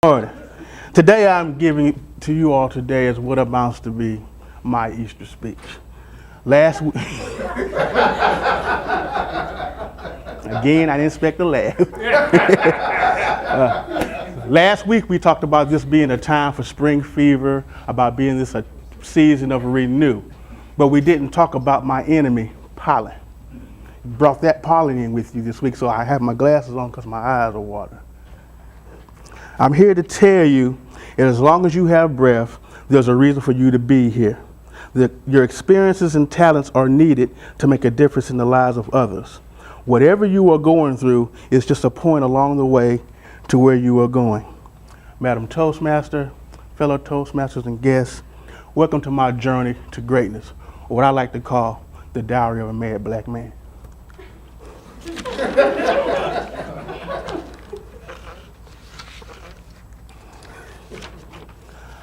Lord, today I'm giving to you all today is what amounts to be my Easter speech. Last week, again, I didn't expect to laugh. Last week we talked about this being a time for spring fever, about being this a season of renew, but we didn't talk about my enemy, pollen. Brought that pollen in with you this week, so I have my glasses on because my eyes are watering. I'm here to tell you that as long as you have breath, there's a reason for you to be here. Your experiences and talents are needed to make a difference in the lives of others. Whatever you are going through is just a point along the way to where you are going. Madam Toastmaster, fellow Toastmasters and guests, welcome to my journey to greatness, or what I like to call the diary of a mad black man.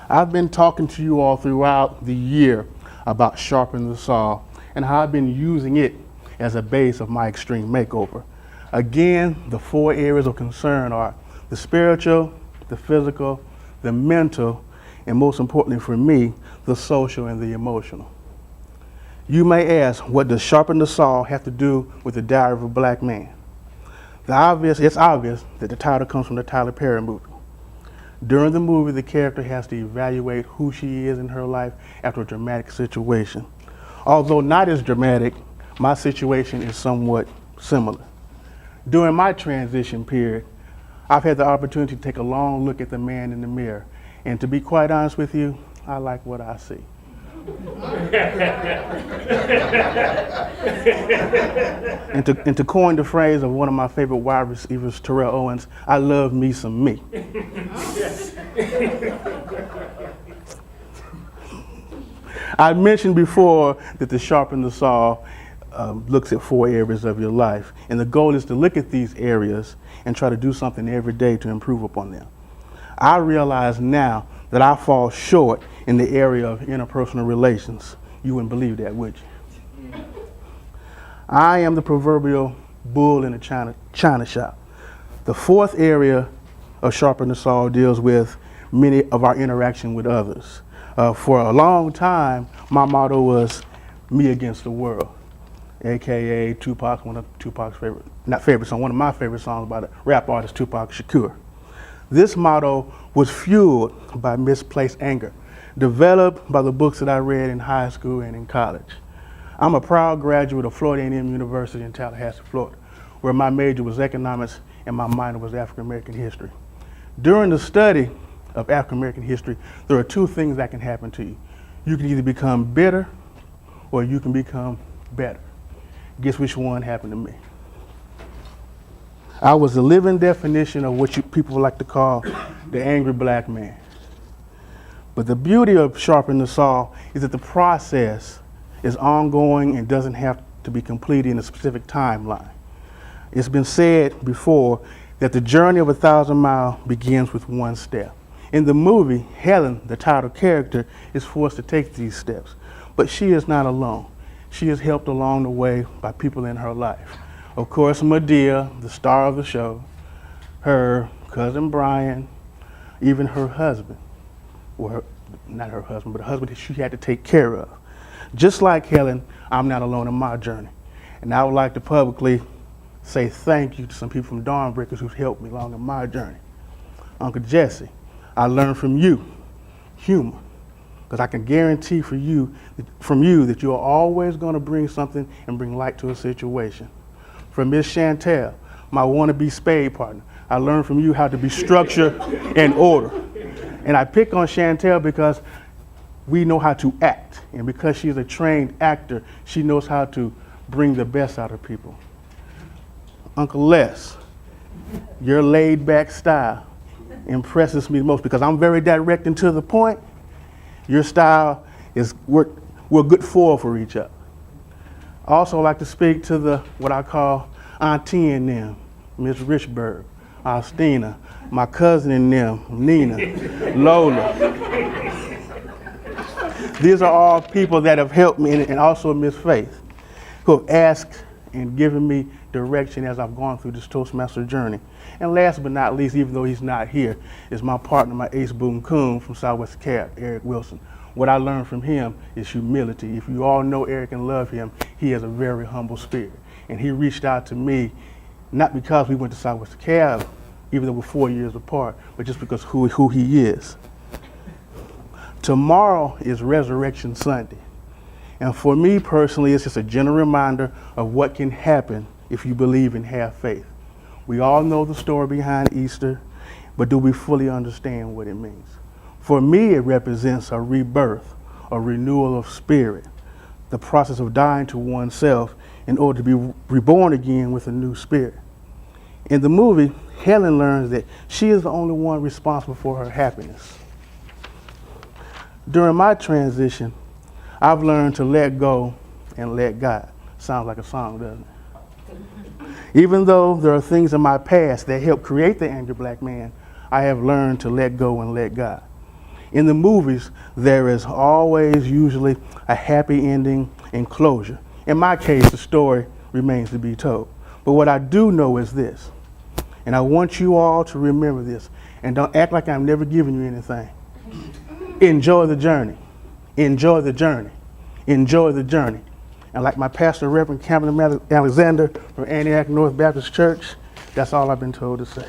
I've been talking to you all throughout the year about sharpen the saw and how I've been using it as a base of my extreme makeover. Again, the 4 areas of concern are the spiritual, the physical, the mental, and most importantly for me, the social and the emotional. You may ask, what does sharpen the saw have to do with the diary of a black man? It's obvious that the title comes from the Tyler Perry movie. During the movie, the character has to evaluate who she is in her life after a dramatic situation. Although not as dramatic, my situation is somewhat similar. During my transition period, I've had the opportunity to take a long look at the man in the mirror. And to be quite honest with you, I like what I see. and to coin the phrase of one of my favorite wide receivers, Terrell Owens, I love me some me. I mentioned before that the Sharpen the Saw looks at 4 areas of your life, and the goal is to look at these areas and try to do something every day to improve upon them. I realize now that I fall short in the area of interpersonal relations. You wouldn't believe that, would you? I am the proverbial bull in a china shop. The 4th area of Sharpen the Saw deals with many of our interaction with others. For a long time, my motto was me against the world, AKA Tupac's, one of Tupac's one of my favorite songs by the rap artist Tupac Shakur. This motto was fueled by misplaced anger, developed by the books that I read in high school and in college. I'm a proud graduate of Florida A&M University in Tallahassee, Florida, where my major was economics and my minor was African American history. During the study of African American history, there are 2 things that can happen to you. You can either become bitter or you can become better. Guess which one happened to me? I was the living definition of what people like to call the angry black man. But the beauty of Sharpen the Saw is that the process is ongoing and doesn't have to be completed in a specific timeline. It's been said before that the journey of 1,000 miles begins with 1 step. In the movie, Helen, the title character, is forced to take these steps, but she is not alone. She is helped along the way by people in her life. Of course, Medea, the star of the show, her cousin Brian, even her husband, not her husband, but a husband that she had to take care of. Just like Helen, I'm not alone in my journey. And I would like to publicly say thank you to some people from Dawnbreakers who've helped me along in my journey. Uncle Jesse, I learned from you humor, because I can guarantee from you that you're always going to bring something and bring light to a situation. From Miss Chantel, my wannabe spade partner, I learned from you how to be structured and order. And I pick on Chantel because we know how to act. And because she's a trained actor, she knows how to bring the best out of people. Uncle Les, your laid back style impresses me the most because I'm very direct and to the point. Your style is, we're a good foil for each other. I also like to speak to what I call auntie in them, Miss Richburg, Austina, my cousin in them, Nina, Lola. These are all people that have helped me, and also Miss Faith, who have asked and giving me direction as I've gone through this Toastmaster journey. And last but not least, even though he's not here, is my partner, my ace boom coon from Southwest Cab, Eric Wilson. What I learned from him is humility. If you all know Eric and love him, he has a very humble spirit. And he reached out to me, not because we went to Southwest Cab, even though we're 4 years apart, but just because who he is. Tomorrow is Resurrection Sunday. And for me personally, it's just a gentle reminder of what can happen if you believe and have faith. We all know the story behind Easter, but do we fully understand what it means? For me, it represents a rebirth, a renewal of spirit, the process of dying to oneself in order to be reborn again with a new spirit. In the movie, Helen learns that she is the only one responsible for her happiness. During my transition, I've learned to let go and let God. Sounds like a song, doesn't it? Even though there are things in my past that helped create the angry black man, I have learned to let go and let God. In the movies, there is always usually a happy ending and closure. In my case, the story remains to be told. But what I do know is this, and I want you all to remember this, and don't act like I'm never giving you anything. Enjoy the journey. Enjoy the journey. Enjoy the journey. And like my pastor, Reverend Cameron Alexander from Antioch North Baptist Church, that's all I've been told to say.